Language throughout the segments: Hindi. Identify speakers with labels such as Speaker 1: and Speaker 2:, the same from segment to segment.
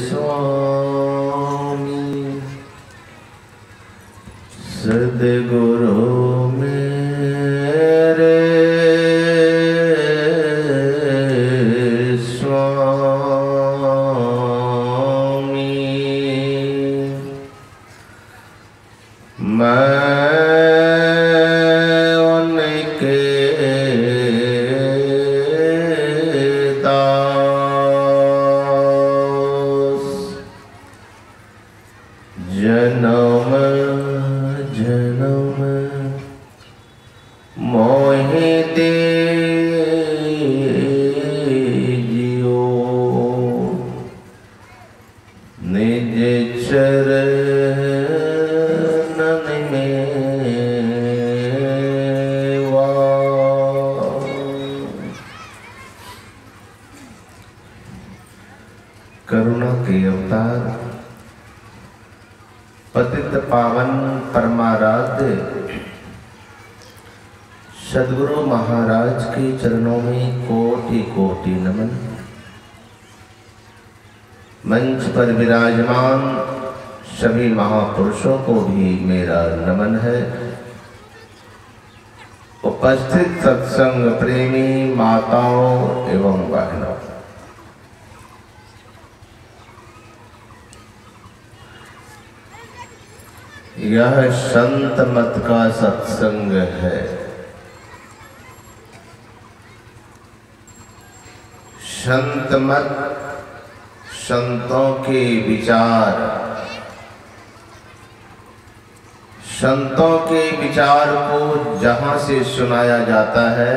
Speaker 1: स्वामी सद्गुरु मेरे स्वामी, मैं उनके जन्म जन्म मोहि दे जियो, निज चरणन में करुणा के अवतार पतित पावन परमाराध्य सद्गुरु महाराज के चरणों में कोटि कोटि नमन। मंच पर विराजमान सभी महापुरुषों को भी मेरा नमन है। उपस्थित सत्संग प्रेमी माताओं एवं बहनों, यह संत मत का सत्संग है। संत मत, संतों के विचार, संतों के विचार को जहां से सुनाया जाता है,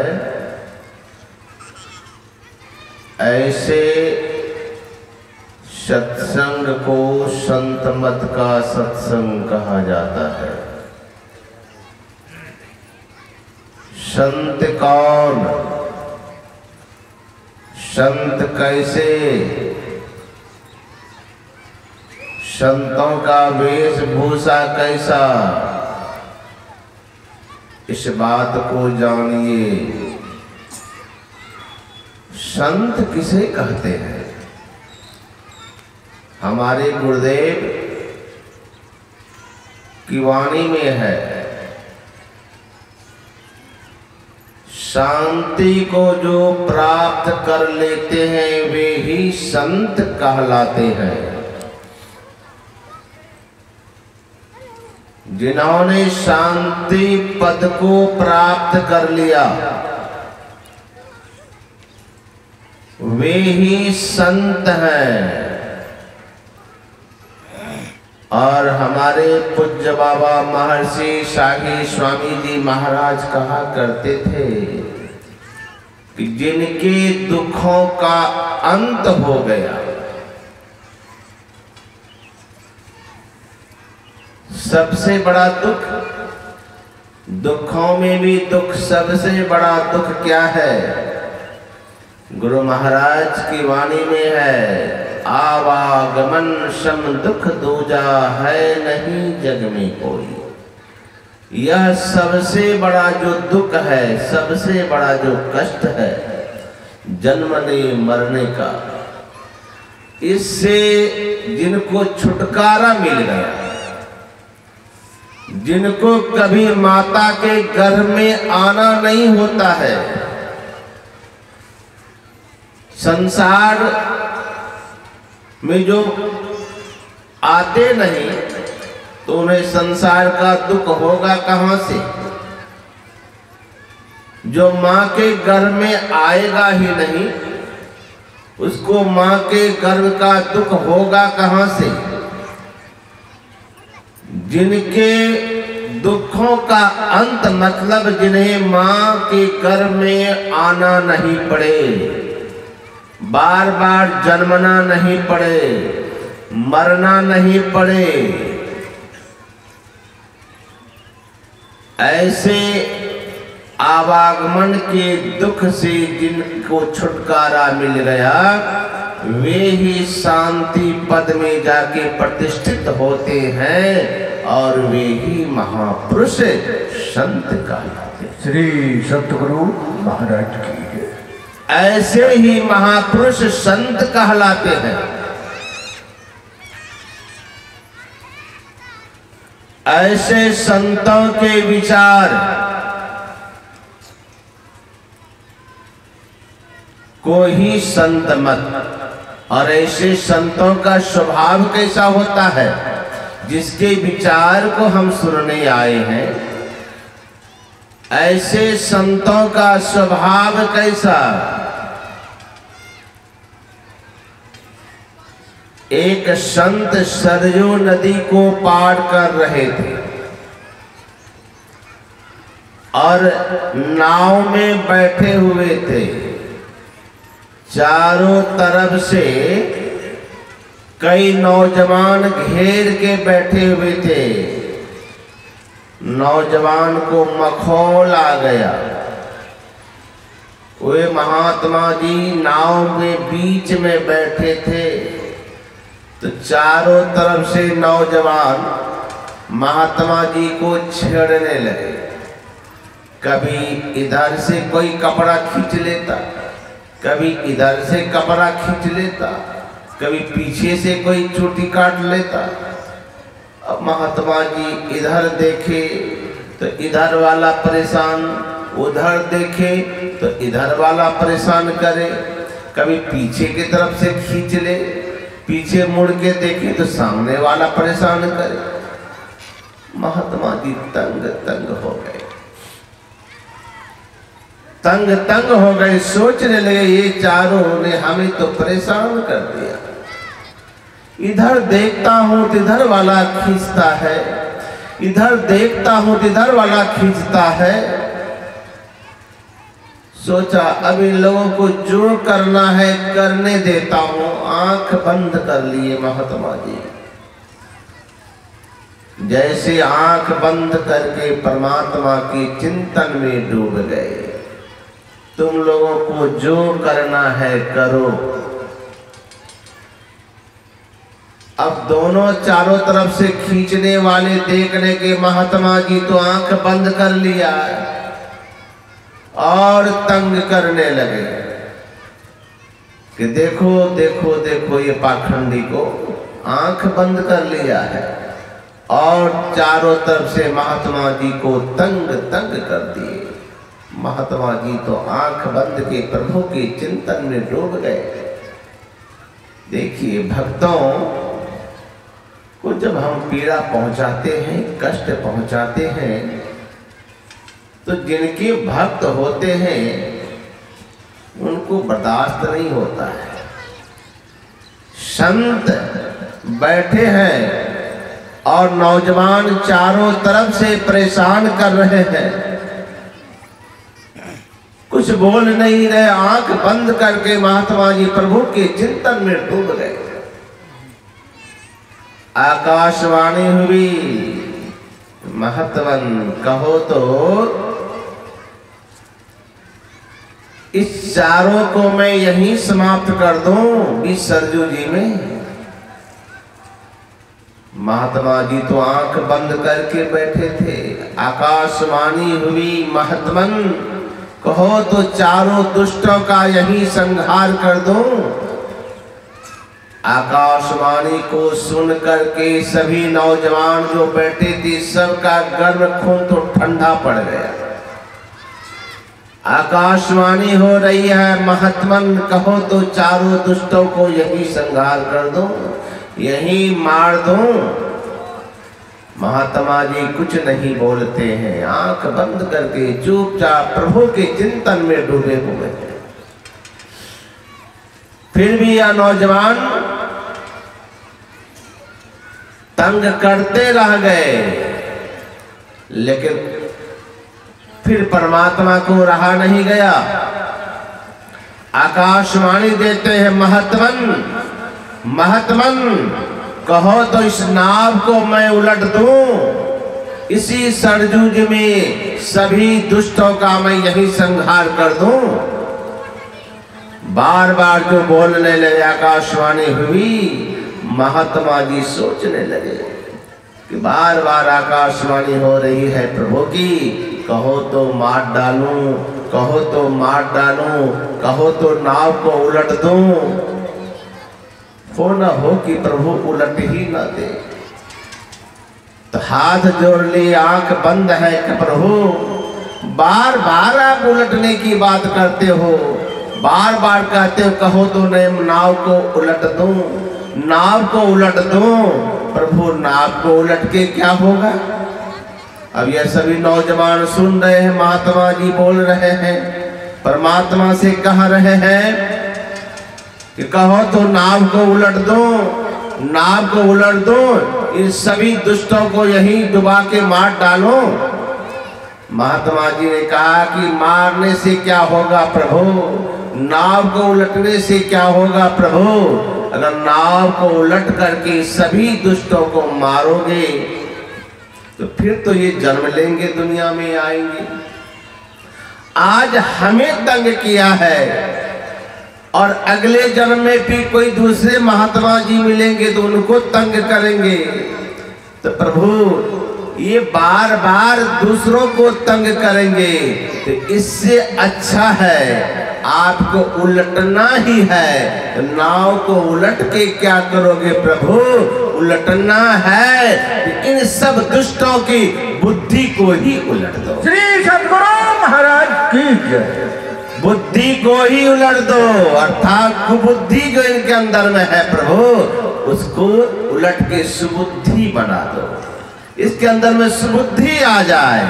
Speaker 1: ऐसे सत्संग को संत मत का सत्संग कहा जाता है। संत कौन, संत कैसे, संतों का वेशभूषा कैसा, इस बात को जानिए। संत किसे कहते हैं? हमारे गुरुदेव की वाणी में है, शांति को जो प्राप्त कर लेते हैं वे ही संत कहलाते हैं। जिन्होंने शांति पद को प्राप्त कर लिया वे ही संत हैं। और हमारे पूज्य बाबा महर्षि शाही स्वामी जी महाराज कहा करते थे कि जिनके दुखों का अंत हो गया, सबसे बड़ा दुख, दुखों में भी दुख, सबसे बड़ा दुख क्या है? गुरु महाराज की वाणी में है, आवागमन सम दुख दूजा है नहीं जग में कोई। यह सबसे बड़ा जो दुख है, सबसे बड़ा जो कष्ट है जन्मने मरने का, इससे जिनको छुटकारा मिल गया, जिनको कभी माता के गर्भ में आना नहीं होता है, संसार में जो आते नहीं तो उन्हें संसार का दुख होगा कहां से? जो मां के गर्भ में आएगा ही नहीं उसको मां के गर्भ का दुख होगा कहां से? जिनके दुखों का अंत, मतलब जिन्हें मां के गर्भ में आना नहीं पड़े, बार बार जन्मना नहीं पड़े, मरना नहीं पड़े, ऐसे आवागमन के दुख से जिनको छुटकारा मिल गया वे ही शांति पद में जाके प्रतिष्ठित होते हैं और वे ही महापुरुष संत कहलाते।
Speaker 2: श्री सतगुरु महाराज की जय।
Speaker 1: ऐसे ही महापुरुष संत कहलाते हैं। ऐसे संतों के विचार को ही संत मत। और ऐसे संतों का स्वभाव कैसा होता है, जिसके विचार को हम सुनने आए हैं, ऐसे संतों का स्वभाव कैसा। एक संत सरयू नदी को पार कर रहे थे और नाव में बैठे हुए थे। चारों तरफ से कई नौजवान घेर के बैठे हुए थे। नौजवान को मखौल आ गया। वे महात्मा जी नाव में बीच में बैठे थे, तो चारों तरफ से नौजवान महात्मा जी को छेड़ने लगे। कभी इधर से कोई कपड़ा खींच लेता, कभी इधर से कपड़ा खींच लेता, कभी पीछे से कोई चोटी काट लेता। अब महात्मा जी इधर देखे तो इधर वाला परेशान, उधर देखे तो इधर वाला परेशान करे। कभी पीछे की तरफ से खींच ले, पीछे मुड़ के देखे तो सामने वाला परेशान करे। महात्मा जी तंग तंग हो गए, तंग तंग हो गए। सोचने लगे ये चारों ने हमें तो परेशान कर दिया। इधर देखता हूं तो इधर वाला खींचता है, इधर देखता हूं तो इधर वाला खींचता है। सोचा अब इन लोगों को जो करना है करने देता हूं। आंख बंद कर लिए महात्मा जी। जैसे आंख बंद करके परमात्मा के चिंतन में डूब गए। तुम लोगों को जो करना है करो। अब दोनों चारों तरफ से खींचने वाले देखने के महात्मा जी तो आंख बंद कर लिया और तंग करने लगे कि देखो देखो देखो ये पाखंडी को आंख बंद कर लिया है और चारों तरफ से महात्मा जी को तंग तंग कर दिए। महात्मा जी तो आंख बंद के प्रभु के चिंतन में डूब गए। देखिए भक्तों को जब हम पीड़ा पहुंचाते हैं, कष्ट पहुंचाते हैं, तो जिनके भक्त होते हैं उनको बर्दाश्त नहीं होता है। संत बैठे हैं और नौजवान चारों तरफ से परेशान कर रहे हैं, कुछ बोल नहीं रहे। आंख बंद करके महात्मा जी प्रभु के चिंतन में डूब गए। आकाशवाणी हुई, महतवन कहो तो इस चारों को मैं यहीं समाप्त कर दूं इस सरजू जी में। महात्मा जी तो आंख बंद करके बैठे थे। आकाशवाणी हुई, महतवन कहो तो चारों दुष्टों का यही संहार कर दूं। आकाशवाणी को सुन करके सभी नौजवान जो बैठे थे सबका गर्म खून तो ठंडा पड़ गया। आकाशवाणी हो रही है, महतमन कहो तो चारों दुष्टों को यही संहार कर दूं, यही मार दूं। महात्मा जी कुछ नहीं बोलते हैं, आंख बंद करके चुपचाप प्रभु के चिंतन में डूबे हुए हैं। फिर भी यह नौजवान तंग करते रह गए, लेकिन फिर परमात्मा को रहा नहीं गया। आकाशवाणी देते हैं, महतमन महतमन कहो तो इस नाव को मैं उलट दूं, इसी सरजूज में सभी दुष्टों का मैं यही संहार कर दूं। बार बार जो बोलने लगे आकाशवाणी हुई, महात्मा जी सोचने लगे कि बार बार आकाशवाणी हो रही है प्रभु की, कहो तो मार डालूं, कहो तो मार डालूं, कहो तो नाव को उलट दूं, हो न हो कि प्रभु उलट ही न दे। तो हाथ जोड़ ली, आंख बंद है कि प्रभु बार बार आप उलटने की बात करते हो, बार बार कहते हो कहो तो नाव को उलट दूं, नाव को उलट दूं। प्रभु नाव को उलट के क्या होगा? अब ये सभी नौजवान सुन रहे हैं, महात्मा जी बोल रहे हैं, परमात्मा से कह रहे हैं कि कहो तो नाव को उलट दो, नाव को उलट दो, इन सभी दुष्टों को यहीं डुबा के मार डालो। महात्मा जी ने कहा कि मारने से क्या होगा प्रभु, नाव को उलटने से क्या होगा प्रभु? अगर नाव को उलट करके सभी दुष्टों को मारोगे तो फिर तो ये जन्म लेंगे, दुनिया में आएंगे। आज हमें तंग किया है और अगले जन्म में भी कोई दूसरे महात्मा जी मिलेंगे तो उनको तंग करेंगे। तो प्रभु ये बार बार दूसरों को तंग करेंगे, तो इससे अच्छा है आपको उलटना ही है। नाव को उलट के क्या करोगे प्रभु? उलटना है कि इन सब दुष्टों की बुद्धि को ही उलट दो।
Speaker 2: श्री सद्गुरु महाराज की जय।
Speaker 1: बुद्धि को ही उलट दो, अर्थात कुबुद्धि जो इनके अंदर में है प्रभु, उसको उलट के सुबुद्धि बना दो, इसके अंदर में सुबुद्धि आ जाए।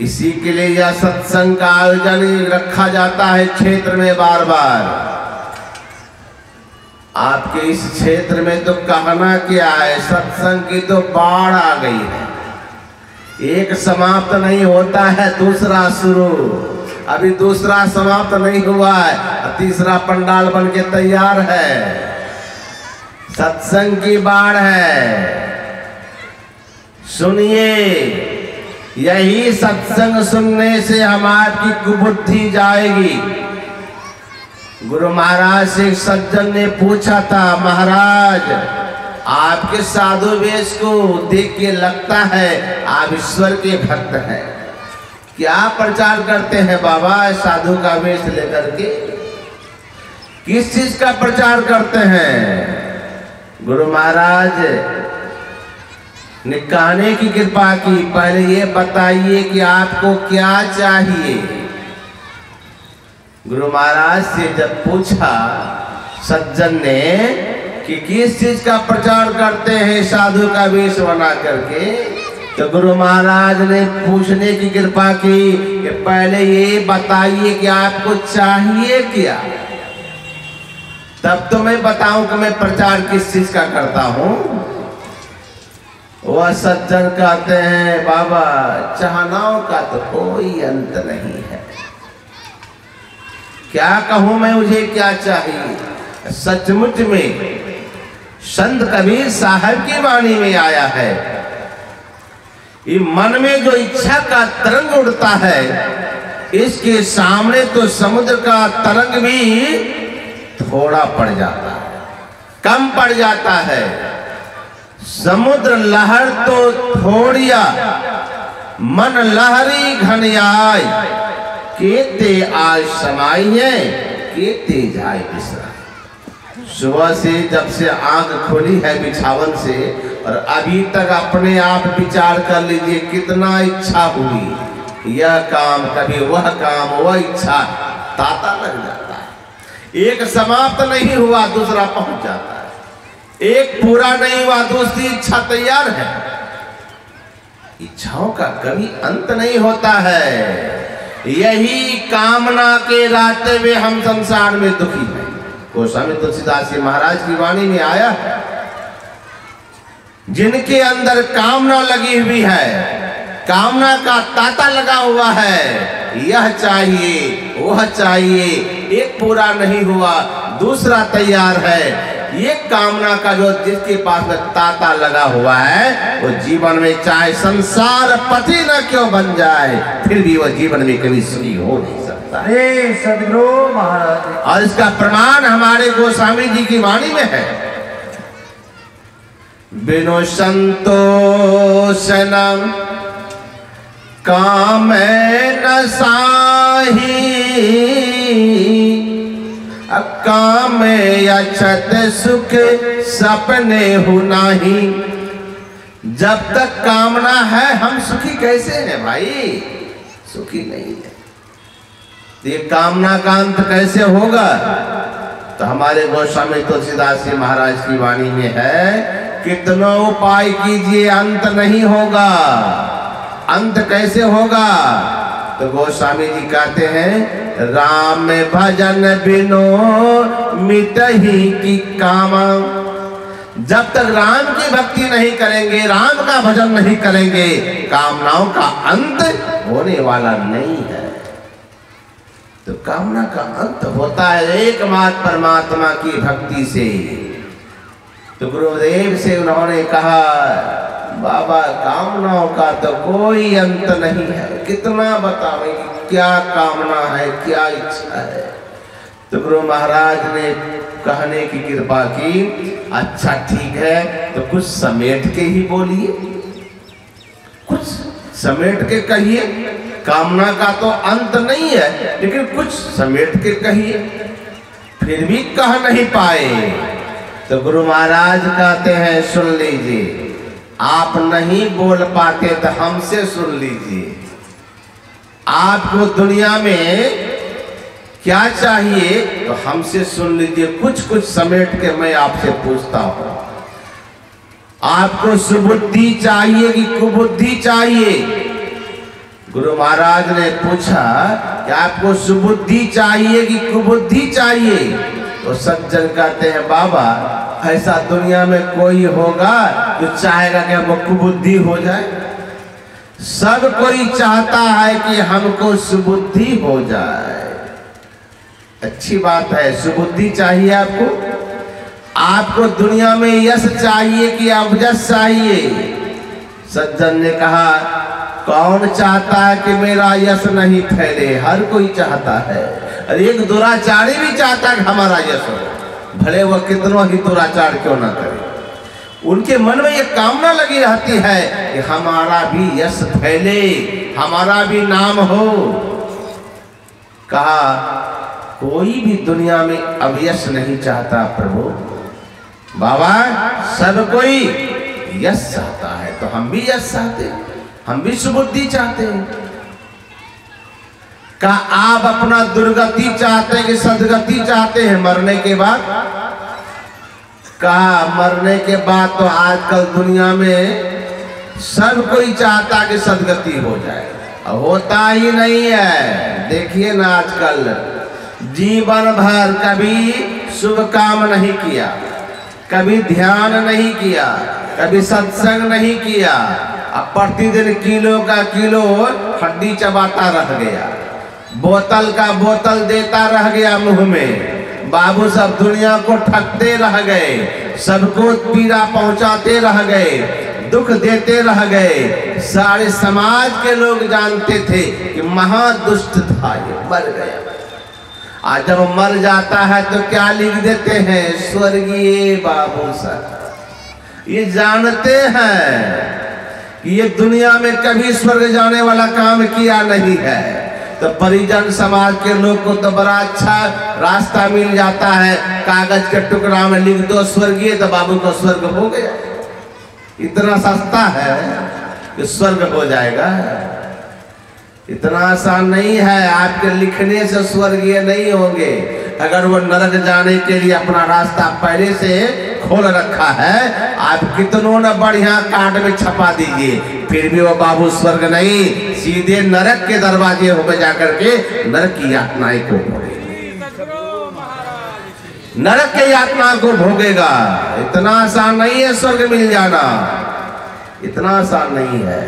Speaker 1: इसी के लिए यह सत्संग का आयोजन रखा जाता है क्षेत्र में बार बार। आपके इस क्षेत्र में तो कहना क्या है, सत्संग की तो बाढ़ आ गई है, एक समाप्त नहीं होता है दूसरा शुरू, अभी दूसरा समाप्त नहीं हुआ है, तीसरा पंडाल बन के तैयार है। सत्संग की बाढ़ है। सुनिए, यही सत्संग सुनने से हमारी कुबुद्धि जाएगी। गुरु महाराज से एक सज्जन ने पूछा था, महाराज आपके साधु वेश को देख के लगता है आप ईश्वर के भक्त हैं, क्या प्रचार करते हैं बाबा साधु का वेश लेकर के? किस चीज का प्रचार करते हैं? गुरु महाराज ने कहने की कृपा की, पहले ये बताइए कि आपको क्या चाहिए। गुरु महाराज से जब पूछा सज्जन ने कि किस चीज का प्रचार करते हैं साधु का वेश बना करके, तो गुरु महाराज ने पूछने की कृपा की कि पहले ये बताइए कि आपको चाहिए क्या, तब तो मैं बताऊं कि मैं प्रचार किस चीज का करता हूं। वह सज्जन कहते हैं, बाबा चाहनाओं का तो कोई अंत नहीं है, क्या कहूं मैं, मुझे क्या चाहिए। सचमुच में संत कबीर साहब की वाणी में आया है, ये मन में जो इच्छा का तरंग उड़ता है, इसके सामने तो समुद्र का तरंग भी थोड़ा पड़ जाता है, कम पड़ जाता है। समुद्र लहर तो थोड़िया, मन लहरी घनियाय, केते आज समाइए केते जाए बिसरा। सुबह से जब से आंख खोली है बिछावन से, और अभी तक अपने आप विचार कर लीजिए कितना इच्छा हुई, यह काम कभी वह काम, वह इच्छा, तांता लग जाता है। एक समाप्त नहीं हुआ दूसरा पहुंच जाता है, एक पूरा नहीं हुआ दूसरी इच्छा तैयार है। इच्छाओं का कभी अंत नहीं होता है। यही कामना के रास्ते में हम संसार में दुखी हैं। गोस्वामी तुलसीदास जी महाराज की वाणी में आया, जिनके अंदर कामना लगी हुई है, कामना का तांता लगा हुआ है, यह चाहिए वह चाहिए, एक पूरा नहीं हुआ दूसरा तैयार है। ये कामना का जो जिसके पास में तांता लगा हुआ है, वो जीवन में चाहे संसार पति न क्यों बन जाए, फिर भी वो जीवन में कभी सुखी हो नहीं सकता।
Speaker 2: सद्गुरु महाराज,
Speaker 1: और इसका प्रमाण हमारे गोस्वामी जी की वाणी में है, बिनु संतोषनम काम न साही काम अछत सुख सपने हो नाही। जब तक कामना है हम सुखी कैसे हैं भाई? सुखी नहीं है। ये कामना का अंत कैसे होगा? तो हमारे गोस्वामी तुलसीदास जी महाराज की वाणी में है, कितना उपाय कीजिए अंत नहीं होगा। अंत कैसे होगा? तो गोस्वामी जी कहते हैं, राम भजन बिनो मिटहि की कामा। जब तक राम की भक्ति नहीं करेंगे, राम का भजन नहीं करेंगे, कामनाओं का अंत होने वाला नहीं है। तो कामना का अंत होता है एकमात्र परमात्मा की भक्ति से। तो गुरुदेव से उन्होंने कहा, बाबा कामनाओं का तो कोई अंत नहीं है, कितना बतावे कि क्या कामना है, क्या इच्छा है। तो गुरु महाराज ने कहने की कृपा की, अच्छा ठीक है तो कुछ समेट के ही बोलिए, कुछ समेट के कहिए। कामना का तो अंत नहीं है, लेकिन कुछ समेट के कहिए। फिर भी कह नहीं पाए। तो गुरु महाराज कहते हैं, सुन लीजिए, आप नहीं बोल पाते तो हमसे सुन लीजिए। आपको दुनिया में क्या चाहिए तो हमसे सुन लीजिए। कुछ कुछ समेट के मैं आपसे पूछता हूं, आपको सुबुद्धि चाहिए कि कुबुद्धि चाहिए? गुरु महाराज ने पूछा कि आपको सुबुद्धि चाहिए कि कुबुद्धि चाहिए? तो सज्जन कहते हैं, बाबा ऐसा दुनिया में कोई होगा जो चाहेगा कि हमको कुबुद्धि हो जाए? सब कोई चाहता है कि हमको सुबुद्धि हो जाए। अच्छी बात है, सुबुद्धि चाहिए आपको। आपको दुनिया में यश चाहिए कि अवजस चाहिए? सज्जन ने कहा, कौन चाहता है कि मेरा यश नहीं फैले? हर कोई चाहता है। अरे एक दुराचारी भी चाहता है कि हमारा यश हो, भले वह कितना ही दुराचार क्यों ना करे। उनके मन में एक कामना लगी रहती है कि हमारा भी यश फैले, हमारा भी नाम हो। कहा, कोई भी दुनिया में अवयश नहीं चाहता प्रभु। बाबा सब कोई यश चाहता है, तो हम भी यश चाहते हैं, हम भी सुबुद्धि चाहते हैं। क्या आप अपना दुर्गति चाहते हैं कि सदगति चाहते हैं मरने के बाद? कहा, मरने के बाद तो आजकल दुनिया में सब कोई चाहता कि सदगति हो जाए, होता ही नहीं है। देखिए ना, आजकल जीवन भर कभी शुभ काम नहीं किया, कभी ध्यान नहीं किया, कभी सत्संग नहीं किया, अब प्रतिदिन किलो का किलो हड्डी चबाता रह गया, बोतल का बोतल देता रह गया मुंह में। बाबू सब दुनिया को ठगते रह गए, सबको पीड़ा पहुंचाते रह गए, दुख देते रह गए। सारे समाज के लोग जानते थे कि महादुष्ट था, ये मर गया। आज जब मर जाता है तो क्या लिख देते हैं? स्वर्गीय बाबू साहब। ये जानते हैं कि ये दुनिया में कभी स्वर्ग जाने वाला काम किया नहीं है। तो परिजन समाज के लोग को तो बड़ा अच्छा रास्ता मिल जाता है, कागज के टुकड़ा में लिख दो स्वर्गीय, तो बाबू को स्वर्ग हो गया। इतना सस्ता है कि स्वर्ग हो जाएगा। इतना आसान नहीं है, आपके लिखने से स्वर्गीय नहीं होंगे। अगर वो नरक जाने के लिए अपना रास्ता पहले से खोल रखा है, आप कितनों न बढ़िया कार्ड में छपा दीजिए, फिर भी वो बाबू स्वर्ग नहीं, सीधे नरक के दरवाजे में जाकर के नरक की यातनाएं को भोगेगा, नरक के यातना को भोगेगा। इतना आसान नहीं है स्वर्ग मिल जाना, इतना आसान नहीं है।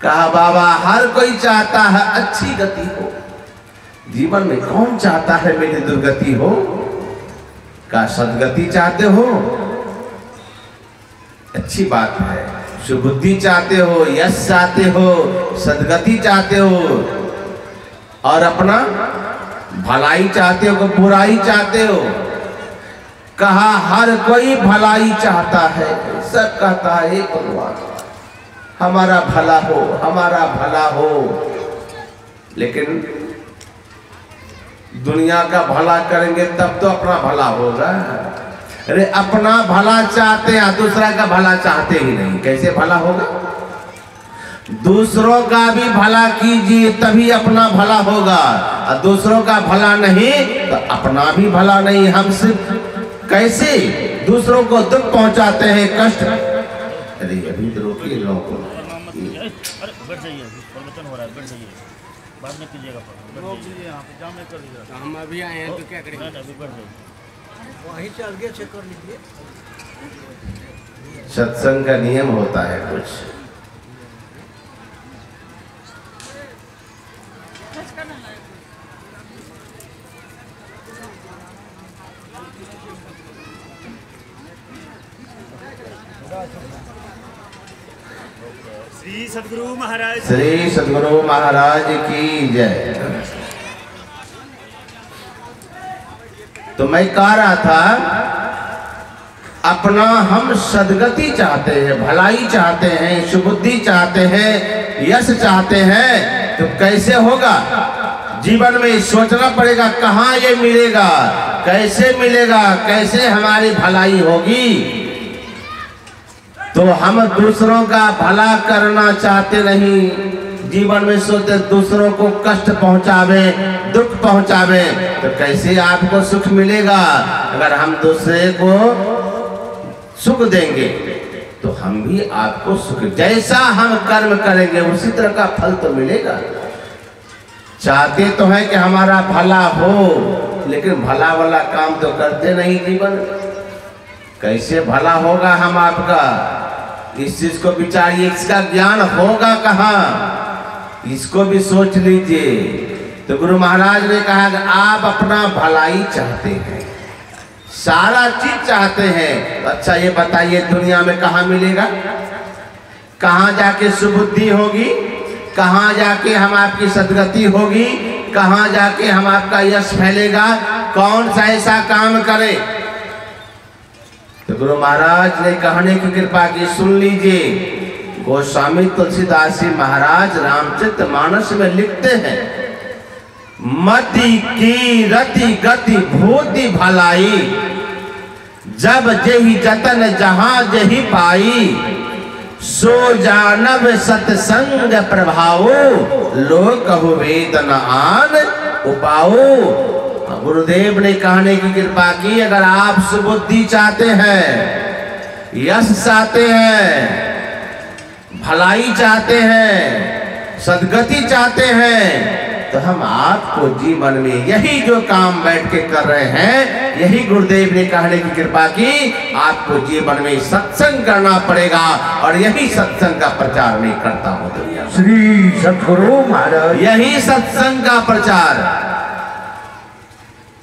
Speaker 1: कहा, बाबा हर कोई चाहता है अच्छी गति हो जीवन में, कौन चाहता है मेरी दुर्गति हो? का सदगति चाहते हो? अच्छी बात है। सुबुद्धि चाहते हो, यश चाहते हो, सदगति चाहते हो, और अपना भलाई चाहते हो कि बुराई चाहते हो? कहा, हर कोई भलाई चाहता है। सब कहता है भगवान हमारा भला हो, हमारा भला हो। लेकिन दुनिया का भला करेंगे तब तो अपना भला होगा। अरे अपना भला चाहते हैं, दूसरा का भला चाहते ही नहीं, कैसे भला होगा? दूसरों का भी भला कीजिए तभी अपना भला होगा, और दूसरों का भला नहीं तो अपना भी भला नहीं। हम सिर्फ कैसे दूसरों को दुख पहुंचाते हैं, कष्ट। अरे अभी तो रोकिए लोगों को,
Speaker 3: बैठ जाइए, प्रवचन हो रहा है, बैठ जाइए, बाद में कीजिएगा।
Speaker 4: हम अभी आए हैं तो क्या करेंगे?
Speaker 3: अभी बैठ जाइए,
Speaker 4: वहीं से आगे चेक कर लीजिए।
Speaker 1: सत्संग का नियम होता है कुछ।
Speaker 3: श्री सद्गुरु महाराज,
Speaker 1: श्री सद्गुरु महाराज की जय। तो मैं कह रहा था, अपना हम सद्गति चाहते हैं, भलाई चाहते हैं, सुबुद्धि चाहते हैं, यश चाहते हैं, तो कैसे होगा? जीवन में सोचना पड़ेगा कहाँ ये मिलेगा, कैसे मिलेगा, कैसे हमारी भलाई होगी। तो हम दूसरों का भला करना चाहते नहीं, जीवन में सोचते दूसरों को कष्ट पहुंचावे, दुख पहुंचावे, तो कैसे आपको सुख मिलेगा? अगर हम दूसरे को सुख देंगे तो हम भी आपको सुख, जैसा हम कर्म करेंगे उसी तरह का फल तो मिलेगा। चाहते तो है कि हमारा भला हो, लेकिन भला वाला काम तो करते नहीं जीवन। कैसे भला होगा हम आपका? इस चीज को विचारिए, इसका ज्ञान होगा कहाँ, इसको भी सोच लीजिए। तो गुरु महाराज ने कहा कि आप अपना भलाई चाहते हैं, सारा चीज चाहते हैं। अच्छा ये बताइए दुनिया में कहाँ मिलेगा? कहाँ जाके सुबुद्धि होगी? कहाँ जाके हम आपकी सद्गति होगी? कहाँ जाके हम आपका यश फैलेगा? कौन सा ऐसा काम करे? तो गुरु महाराज ने कहने की कृपा की, सुन लीजिए। गोस्वामी तुलसीदास जी महाराज रामचरितमानस में लिखते हैं, मति की रति गति भूति भलाई, जब जेहि जतन जहां जेहि पाई, सो जानव सत्संग प्रभावो, लोक कहु वेद न आन उपाओ। गुरुदेव ने कहने की कृपा की, अगर आप सुबुद्धि चाहते हैं, यश चाहते हैं, भलाई चाहते हैं, सद्गति चाहते हैं, तो हम आपको जीवन में यही जो काम बैठ के कर रहे हैं, यही गुरुदेव ने कहने की कृपा की, आपको जीवन में सत्संग करना पड़ेगा। और यही सत्संग का प्रचार मैं करता हूँ दुनिया में।
Speaker 2: श्री सद्गुरु महाराज,
Speaker 1: यही सत्संग का प्रचार,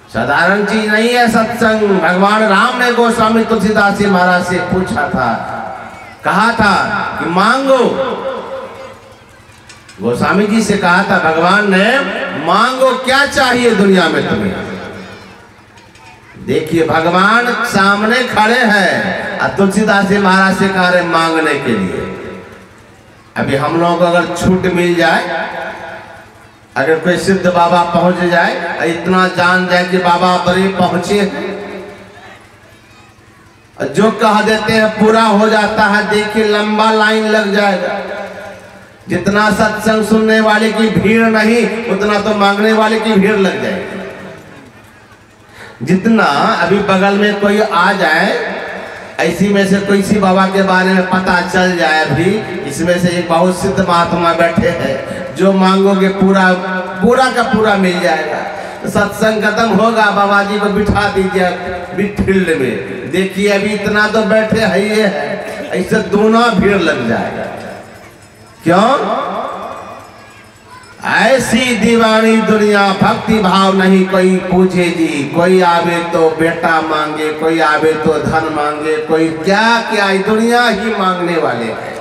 Speaker 1: साधारण चीज नहीं है सत्संग। भगवान राम ने गोस्वामी तुलसीदास जी महाराज से पूछा था, कहा था कि मांगो। गोस्वामी जी से कहा था भगवान ने, मांगो क्या चाहिए दुनिया में तुम्हें। देखिए भगवान सामने खड़े हैं और तुलसीदास जी महाराज से कह रहे मांगने के लिए। अभी हम लोगों को अगर छूट मिल जाए, अगर कोई सिद्ध बाबा पहुंच जाए, इतना जान जाए कि बाबा बड़े पहुंचे, जो कह देते हैं पूरा हो जाता है, देखिए लंबा लाइन लग जाएगा। जितना सत्संग सुनने वाले की भीड़ नहीं, उतना तो मांगने वाले की भीड़ लग जाएगी। जितना अभी बगल में कोई आ जाए, ऐसी में से कोई सी बाबा के बारे में पता चल जाए, अभी इसमें से एक बहुत सिद्ध महात्मा बैठे हैं, जो मांगोगे पूरा पूरा का पूरा मिल जाएगा। तो सत्संग खत्म होगा, बाबा जी को बिठा दीजिए फील्ड में, देखिए अभी इतना तो बैठे है, ये है, ऐसे दोनों भीड़ लग जाएगा। क्यों? ऐसी दीवानी दुनिया, भक्ति भाव नहीं कोई पूछे जी। कोई आवे तो बेटा मांगे, कोई आवे तो धन मांगे, कोई क्या क्या, दुनिया ही मांगने वाले हैं।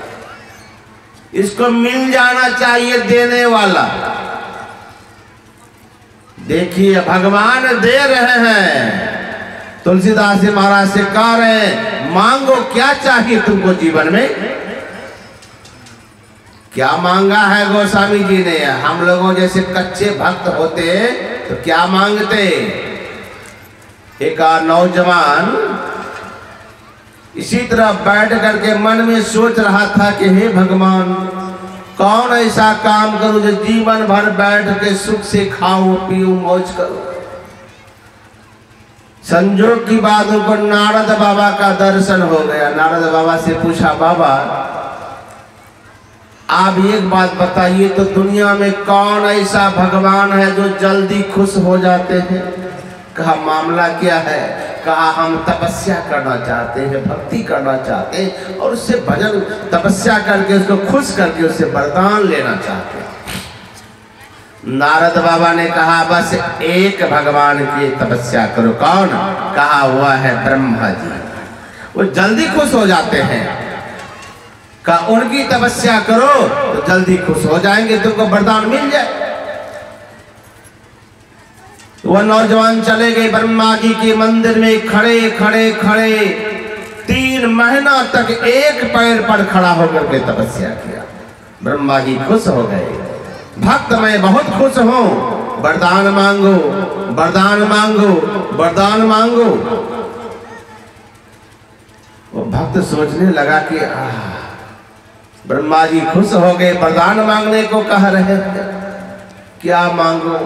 Speaker 1: इसको मिल जाना चाहिए देने वाला। देखिए भगवान दे रहे हैं। तुलसीदास जी महाराज से कह रहे हैं, मांगो क्या चाहिए तुमको जीवन में। क्या मांगा है गोस्वामी जी ने? हम लोगों जैसे कच्चे भक्त होते तो क्या मांगते? एक नौजवान इसी तरह बैठ करके मन में सोच रहा था कि हे भगवान, कौन ऐसा काम करूं जो जीवन भर बैठ के सुख से खाऊं पीऊं मौज करूं। संजोग की बात उनको नारद बाबा का दर्शन हो गया। नारद बाबा से पूछा, बाबा आप एक बात बताइए तो, दुनिया में कौन ऐसा भगवान है जो जल्दी खुश हो जाते हैं? कहा मामला क्या है? कहा हम तपस्या करना चाहते हैं, भक्ति करना चाहते हैं और उससे भजन तपस्या करके उसको खुश करके उससे वरदान लेना चाहते हैं। नारद बाबा ने कहा बस एक भगवान की तपस्या करो। कौन? कहा हुआ है ब्रह्मा जी, वो जल्दी खुश हो जाते हैं। कहा उनकी तपस्या करो तो जल्दी खुश हो जाएंगे, तुमको वरदान मिल जाए। वह नौजवान चले गए ब्रह्मा जी के मंदिर में, खड़े खड़े खड़े 3 महीना तक एक पैर पर खड़ा होकर के तपस्या किया। ब्रह्मा जी खुश हो गए। भक्त मैं बहुत खुश हूं, वरदान मांगो, वरदान मांगो, वरदान मांगो। वो भक्त सोचने लगा कि ब्रह्मा जी खुश हो गए, वरदान मांगने को कह रहे थे, क्या मांगो?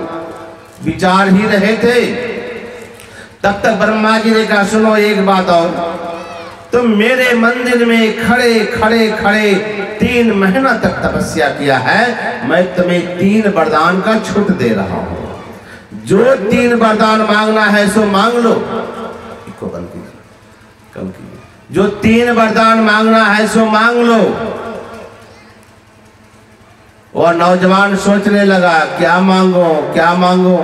Speaker 1: विचार ही रहे थे। तब तक ब्रह्मा जी ने कहा सुनो एक बात और, तुम मेरे मंदिर में खड़े खड़े खड़े 3 महीना तक तपस्या किया है, मैं तुम्हें 3 वरदान का छूट दे रहा हूं। जो 3 वरदान मांगना है सो मांग लो। इसको बंद कीजिए, कम कीजिए। जो 3 वरदान मांगना है सो मांग लो। और नौजवान सोचने लगा क्या मांगो क्या मांगो।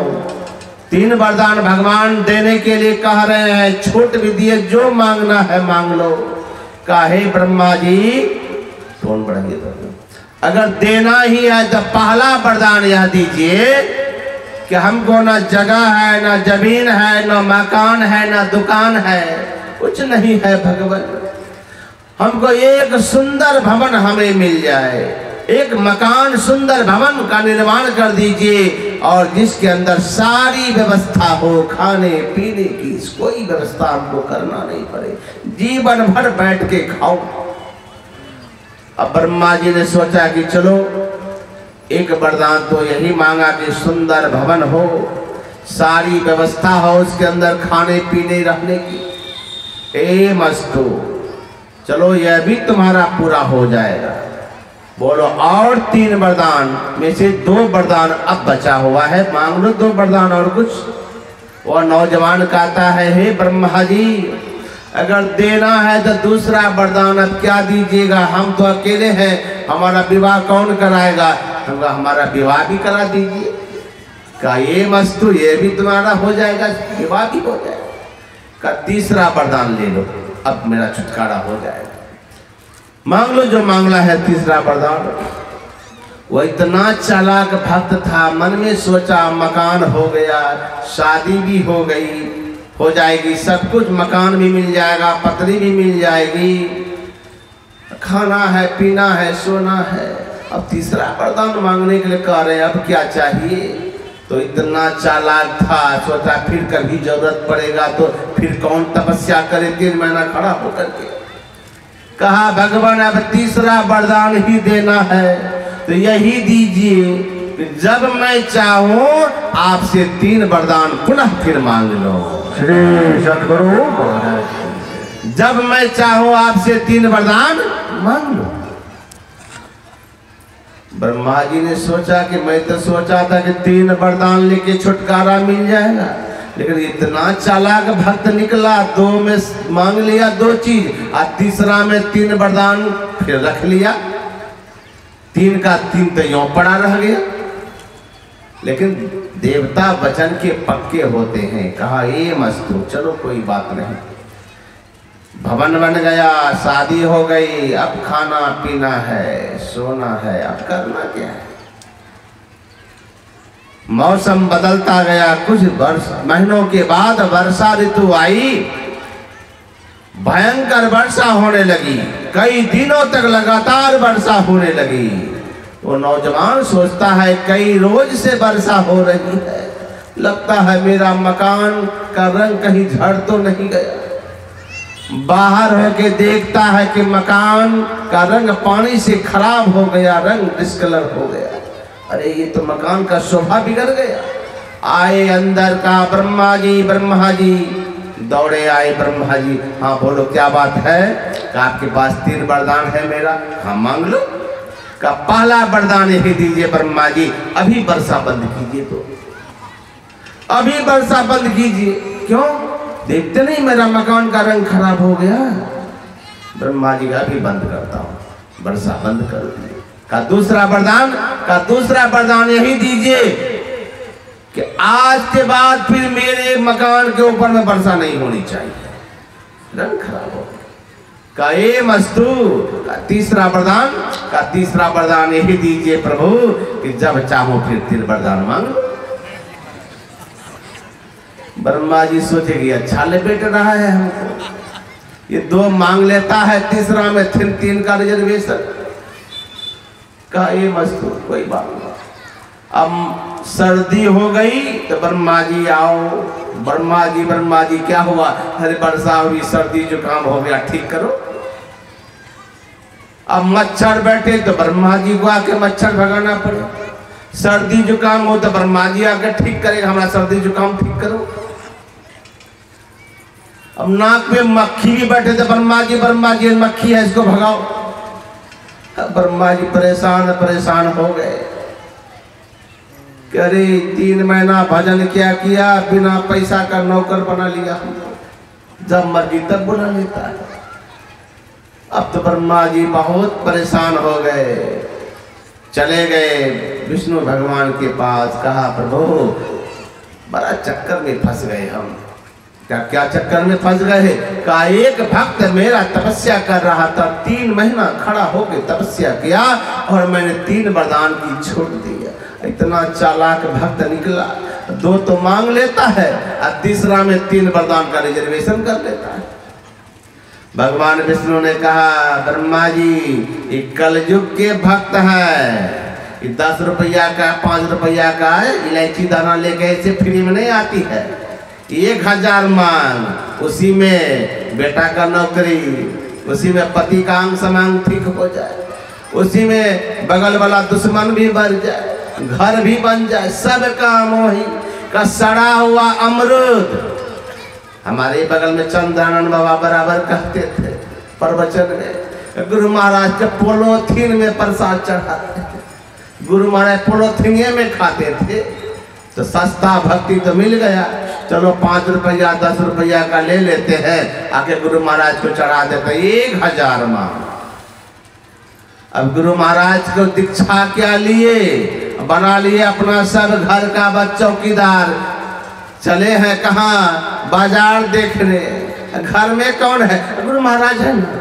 Speaker 1: 3 वरदान भगवान देने के लिए कह रहे हैं, छूट भी दिए, जो मांगना है मांग लो। काहे ब्रह्मा जी, टोन बढ़ाइए तो, अगर देना ही है तो पहला वरदान यह दीजिए कि हमको ना जगह है, ना जमीन है, ना मकान है, ना दुकान है, कुछ नहीं है भगवान। हमको एक सुंदर भवन हमें मिल जाए, एक मकान सुंदर भवन का निर्माण कर दीजिए और जिसके अंदर सारी व्यवस्था हो, खाने पीने की कोई व्यवस्था हमको करना नहीं पड़े, जीवन भर बैठ के खाओ। अब ब्रह्मा जी ने सोचा कि चलो एक वरदान तो यही मांगा कि सुंदर भवन हो, सारी व्यवस्था हो उसके अंदर खाने पीने रहने की। ए मस्तु, चलो यह भी तुम्हारा पूरा हो जाएगा। बोलो और 3 वरदान में से 2 वरदान अब बचा हुआ है, मांग लो 2 वरदान और कुछ। और नौजवान कहता है हे ब्रह्मा जी, अगर देना है तो दूसरा वरदान अब क्या दीजिएगा? हम तो अकेले हैं, हमारा विवाह कौन कराएगा? हमारा विवाह भी करा दीजिए। का ये मस्तु, ये भी तुम्हारा हो जाएगा, विवाह भी हो जाएगा। का तीसरा वरदान ले लो, अब मेरा छुटकारा हो जाएगा। मांग लो जो मांगना है तीसरा वरदान। वो इतना चालाक भक्त था, मन में सोचा मकान हो गया, शादी भी हो गई, हो जाएगी, सब कुछ, मकान भी मिल जाएगा, पत्नी भी मिल जाएगी, खाना है, पीना है, सोना है। अब तीसरा वरदान मांगने के लिए कह रहे हैं, अब क्या चाहिए? तो इतना चालाक था, सोचा फिर कभी जरूरत पड़ेगा तो फिर कौन तपस्या करे 3 महीना खड़ा होकर के। कहा भगवान अब तीसरा वरदान ही देना है तो यही दीजिए, जब मैं चाहूं आपसे 3 वरदान पुनः फिर मांग लो।
Speaker 2: श्री सद्गुरु महाराज,
Speaker 1: जब मैं चाहूं आपसे 3 वरदान मांग लो। ब्रह्मा जी ने सोचा कि मैं तो सोचा था कि 3 वरदान लेके छुटकारा मिल जाएगा, लेकिन इतना चालाक भक्त निकला, 2 में मांग लिया 2 चीज और तीसरा में 3 वरदान फिर रख लिया। 3 का 3 तो यूं पड़ा रह गया। लेकिन देवता वचन के पक्के होते हैं। कहा ये मस्तु, चलो कोई बात नहीं, भवन बन गया, शादी हो गई, अब खाना पीना है, सोना है, अब करना क्या है? मौसम बदलता गया। कुछ महीनों के बाद वर्षा ऋतु आई, भयंकर वर्षा होने लगी, कई दिनों तक लगातार वर्षा होने लगी। वो नौजवान सोचता है कई रोज से वर्षा हो रही है, लगता है मेरा मकान का रंग कहीं झड़ तो नहीं गया। बाहर होके देखता है कि मकान का रंग पानी से खराब हो गया, रंग डिस्कलर हो गया। अरे ये तो मकान का शोभा बिगड़ गया। आए अंदर का ब्रह्मा जी दौड़े आए ब्रह्मा जी। हाँ बोलो क्या बात है? कि आपके पास 3 वरदान है मेरा। हाँ मांग लो। का पहला वरदान यही दीजिए ब्रह्मा जी, अभी वर्षा बंद कीजिए। तो अभी वर्षा बंद कीजिए। क्यों? देखते नहीं मेरा मकान का रंग खराब हो गया। ब्रह्मा जी का अभी बंद करता हूँ, वर्षा बंद कर दिए। का दूसरा वरदान यही दीजिए कि आज के बाद फिर मेरे मकान के ऊपर में वर्षा नहीं होनी चाहिए, रंग खराब हो गया। का ये मस्तू। का तीसरा वरदान यही दीजिए प्रभु कि जब चाहो फिर 3 वरदान मांग लो। ब्रह्मा जी सोचेगी अच्छा लपेट रहा है हमको, ये 2 मांग लेता है, तीसरा में 3 का रिजर्वेशन। का ये मस्तू कोई बात नहीं। अब सर्दी हो गई तो ब्रह्मा जी आओ। ब्रह्मा जी क्या हुआ? अरे वर्षा हुई, सर्दी जुकाम हो गया, ठीक करो। अब मच्छर बैठे तो ब्रह्मा जी को आके मच्छर भगाना पड़े। सर्दी जुकाम हो तो ब्रह्मा जी आके ठीक करेगा, हमारा सर्दी जुकाम ठीक करो। अब नाक में मक्खी भी बैठे तो ब्रह्मा जी मक्खी है इसको भगाओ। ब्रह्मा जी परेशान हो गए। अरे 3 महीना भजन क्या किया, बिना पैसा का नौकर बना लिया हमको, जब मर्जी तब बुला लेता है। अब तो ब्रह्मा जी बहुत परेशान हो गए, चले गए विष्णु भगवान के पास। कहा प्रभु बड़ा चक्कर में फंस गए हम। क्या चक्कर में फंस गए? का एक भक्त मेरा तपस्या कर रहा था, 3 महीना खड़ा होकर तपस्या किया और मैंने 3 वरदान की छूट दिया। इतना चालाक भक्त निकला, 2 तो मांग लेता है और तीसरा में 3 वरदान का रिजर्वेशन कर लेता है। भगवान विष्णु ने कहा ब्रह्मा जी ये कलयुग के भक्त है, 10 रुपया का 5 रुपया का इलायची दाना लेके ऐसे फ्री में नहीं आती है। 1000 मांग, उसी में बेटा का नौकरी, उसी में पति का अंग समांग ठीक हो जाए, उसी में बगल वाला दुश्मन भी बढ़ जाए, घर भी बन जाए, सब काम वही का सड़ा हुआ अमृत। हमारे बगल में चंद्रानंद बाबा बराबर कहते थे प्रवचन में, गुरु महाराज के पोलोथीन में प्रसाद चढ़ाते थे। गुरु महाराज पोलोथीन में खाते थे तो सस्ता भक्ति तो मिल गया। चलो 5 रुपया 10 रुपया का ले लेते हैं, आके गुरु महाराज को चढ़ा देते 1000 मांग। अब गुरु महाराज को दीक्षा क्या लिए, बना लिए अपना सब घर का चौकीदार। चले हैं कहाँ? बाजार देखने। घर में कौन है? गुरु महाराज है ना।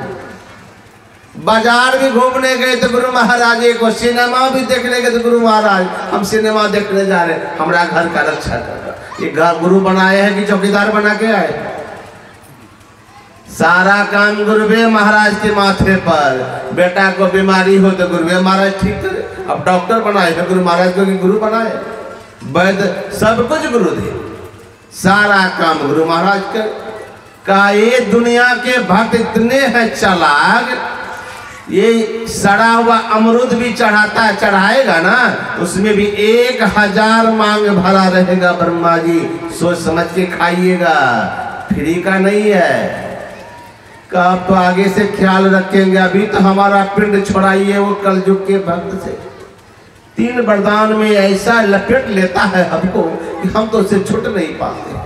Speaker 1: बाजार भी घूमने गए तो गुरु महाराज को, सिनेमा भी देखने गए तो गुरु महाराज हम सिनेमा देखने जा रहे, हमारा घर का रक्षा कर रहा। ये घर गुरु बनाए हैं कि चौकीदार बना के आए? सारा काम गुरुवे महाराज के माथे पर। बेटा को बीमारी हो तो गुरुवे महाराज ठीक करे। अब डॉक्टर बनाए तो गुरु महाराज को गुरु बनाए, वैद्य सब कुछ गुरु थे, सारा काम गुरु महाराज का। ये दुनिया के भक्त इतने हैं चालाक, ये सड़ा हुआ अमरूद भी चढ़ाएगा ना, उसमें भी 1000 मांग भरा रहेगा। ब्रह्मा जी सोच समझ के खाइएगा, फ्री का नहीं है। का तो आगे से ख्याल रखेंगे, अभी तो हमारा पिंड छोड़ाइए वो कलयुग के भक्त से। 3 वरदान में ऐसा लपेट लेता है हमको कि हम तो उससे छूट नहीं पाते।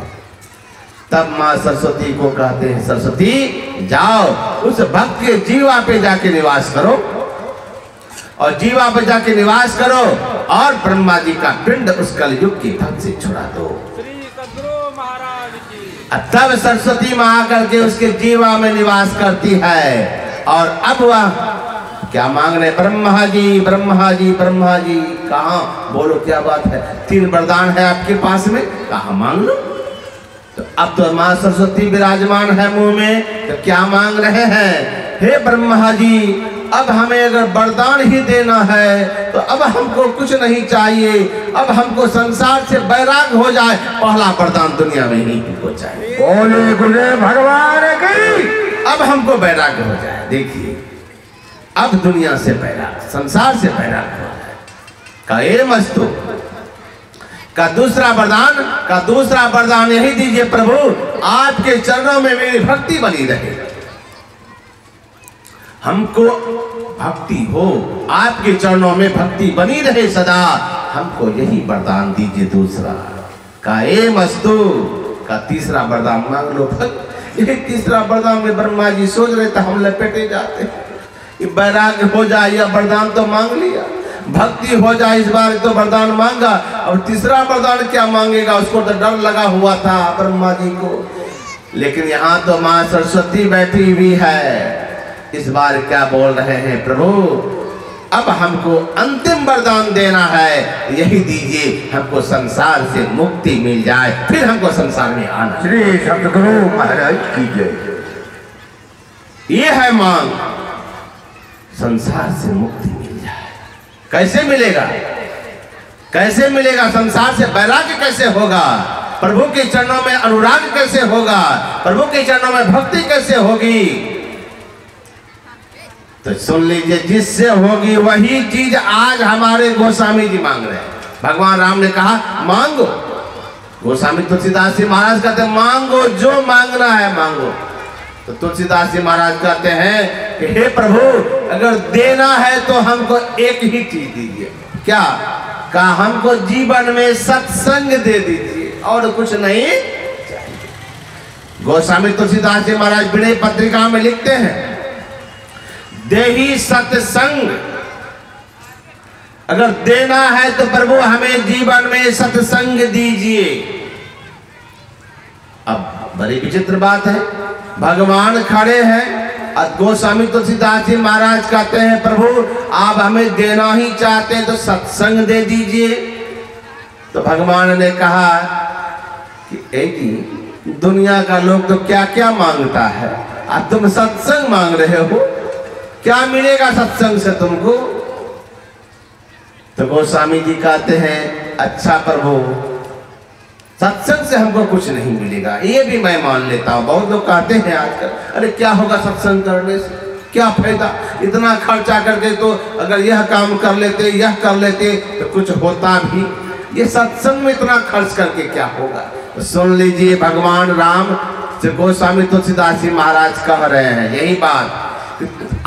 Speaker 1: तब माँ सरस्वती को कहते हैं, सरस्वती जाओ उस भक्त के जीवा पे जाके निवास करो, और जीवा पे जाके निवास करो और ब्रह्मा जी का पिंड उस कलयुग के भक्त से छुड़ा दो। तब सरस्वती माँ आकर के उसके जीवा में निवास करती है। और अब वह क्या मांग रहे? ब्रह्मा जी कहाँ? बोलो क्या बात है? 3 वरदान है आपके पास में, कहाँ मांग लो। तो अब तो माँ सरस्वती विराजमान है मुंह में, तो क्या मांग रहे हैं? हे ब्रह्मा जी अब हमें अगर वरदान ही देना है तो अब हमको कुछ नहीं चाहिए, अब हमको संसार से वैराग्य हो जाए, पहला वरदान दुनिया में ही हो जाए।
Speaker 2: बोले गुरुदेव भगवान की।
Speaker 1: अब हमको वैराग्य हो जाए। देखिए अब दुनिया से वैराग्य, संसार से वैराग्य हो जाए। का ये मस्तु का दूसरा वरदान यही दीजिए प्रभु, आपके चरणों में मेरी भक्ति बनी रहे, हमको भक्ति हो, आपके चरणों में भक्ति बनी रहे सदा, हमको यही वरदान दीजिए। दूसरा का ए मस्तु का तीसरा वरदान मांग लो। ये तीसरा वरदान में ब्रह्मा जी सोच रहे थे हम लपेटे जाते, ये वैराग्य हो जाए, या वरदान तो मांग लिया, भक्ति हो जाए, इस बार तो वरदान मांगा, और तीसरा वरदान क्या मांगेगा, उसको तो डर लगा हुआ था ब्रह्मा जी को। लेकिन यहाँ तो माँ सरस्वती बैठी हुई है, इस बार क्या बोल रहे हैं प्रभु, अब हमको अंतिम वरदान देना है, यही दीजिए, हमको संसार से मुक्ति मिल जाए, फिर हमको संसार में आना।
Speaker 2: श्री सतगुरु महाराज की जय।
Speaker 1: ये है मांग, संसार से मुक्ति मिल जाए। कैसे मिलेगा, कैसे मिलेगा? संसार से वैराग्य कैसे होगा? प्रभु के चरणों में अनुराग कैसे होगा? प्रभु के चरणों में भक्ति कैसे होगी? तो सुन लीजिए, जिससे होगी वही चीज आज हमारे गोस्वामी जी मांग रहे हैं। भगवान राम ने कहा मांगो, गोस्वामी तुलसीदास जी महाराज कहते हैं मांगो, जो मांगना है मांगो। तो तुलसीदास जी महाराज कहते हैं कि हे प्रभु, अगर देना है तो हमको एक ही चीज दीजिए। क्या? कहा हमको जीवन में सत्संग दे दीजिए, और कुछ नहीं चाहिए। गोस्वामी तुलसीदास जी महाराज विनय पत्रिका में लिखते हैं, देही सत्संग, अगर देना है तो प्रभु हमें जीवन में सत्संग दीजिए। अब बड़ी विचित्र बात है, भगवान खड़े हैं और गोस्वामी तुलसीदास जी महाराज कहते हैं प्रभु आप हमें देना ही चाहते हैं तो सत्संग दे दीजिए। तो भगवान ने कहा कि जी दुनिया का लोग तो क्या क्या मांगता है, अब तुम सत्संग मांग रहे हो, क्या मिलेगा सत्संग से तुमको? तो गोस्वामी जी कहते हैं अच्छा प्रभु, सत्संग से हमको कुछ नहीं मिलेगा, ये भी मैं मान लेता हूँ। बहुत लोग कहते हैं आजकल, अरे क्या होगा सत्संग करने से, क्या फायदा, इतना खर्चा करके तो अगर यह काम कर लेते, यह कर लेते तो कुछ होता भी, ये सत्संग में इतना खर्च करके क्या होगा? तो सुन लीजिए, भगवान राम से गोस्वामी तुलसीदास जी महाराज कह रहे हैं यही बात।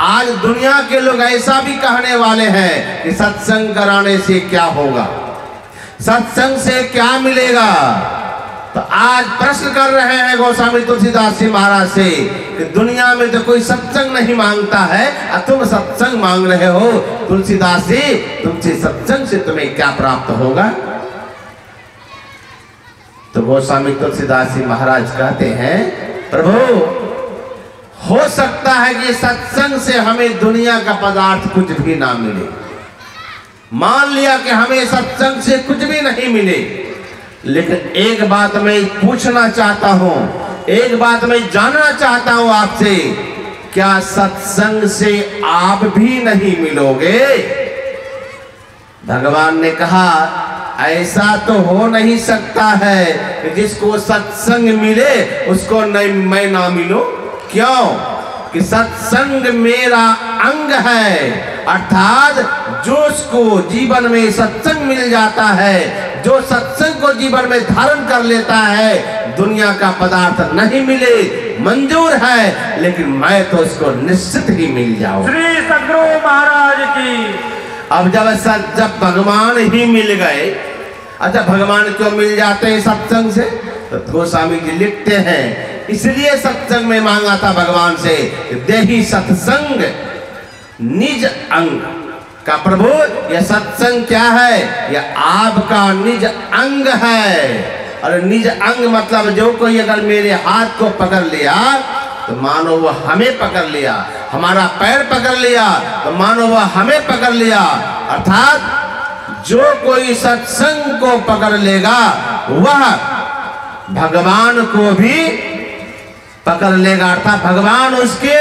Speaker 1: आज दुनिया के लोग ऐसा भी कहने वाले हैं कि सत्संग कराने से क्या होगा, सत्संग से क्या मिलेगा। तो आज प्रश्न कर रहे हैं गोस्वामी तुलसीदास जी महाराज से कि दुनिया में तो कोई सत्संग नहीं मांगता है और तुम सत्संग मांग रहे हो, तुलसीदास जी तुमसे सत्संग से तुम्हें क्या प्राप्त होगा? तो गोस्वामी तुलसीदास जी महाराज कहते हैं प्रभु हो सकता है कि सत्संग से हमें दुनिया का पदार्थ कुछ भी ना मिले, मान लिया कि हमें सत्संग से कुछ भी नहीं मिले, लेकिन एक बात मैं पूछना चाहता हूं, एक बात मैं जानना चाहता हूं आपसे, क्या सत्संग से आप भी नहीं मिलोगे? भगवान ने कहा ऐसा तो हो नहीं सकता है कि जिसको सत्संग मिले उसको नहीं मैं ना मिलो। क्यों? कि सत्संग मेरा अंग है, अर्थात जो उसको जीवन में सत्संग मिल जाता है, जो सत्संग को जीवन में धारण कर लेता है, दुनिया का पदार्थ नहीं मिले मंजूर है, लेकिन मैं तो उसको निश्चित ही मिल जाऊं।
Speaker 2: श्री सतगुरु महाराज की।
Speaker 1: अब जब भगवान ही मिल गए, अच्छा भगवान क्यों मिल जाते हैं सत्संग से? तो गोस्वामी जी लिखते हैं इसलिए सत्संग में मांगा था भगवान से, देही सत्संग निज अंग का। प्रभु यह सत्संग क्या है? यह आपका निज अंग है। और निज अंग मतलब जो कोई अगर मेरे हाथ को पकड़ लिया तो मानो वह हमें पकड़ लिया, हमारा पैर पकड़ लिया तो मानो वह हमें पकड़ लिया। अर्थात जो कोई सत्संग को पकड़ लेगा वह भगवान को भी पकड़ लेगा, अर्थात भगवान उसके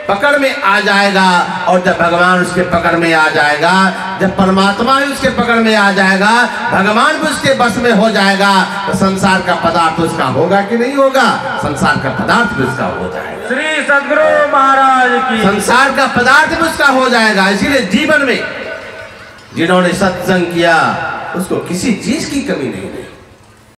Speaker 1: पकड़ में आ जाएगा। और जब भगवान उसके पकड़ में आ जाएगा, जब परमात्मा ही उसके पकड़ में आ जाएगा, भगवान भी उसके बस में हो जाएगा, तो संसार का पदार्थ उसका होगा कि नहीं होगा? संसार का पदार्थ भी उसका हो जाएगा।
Speaker 2: श्री सद्गुरु महाराज की।
Speaker 1: संसार का पदार्थ भी उसका हो जाएगा। इसीलिए जीवन में जिन्होंने सत्संग किया उसको किसी चीज की कमी नहीं रही।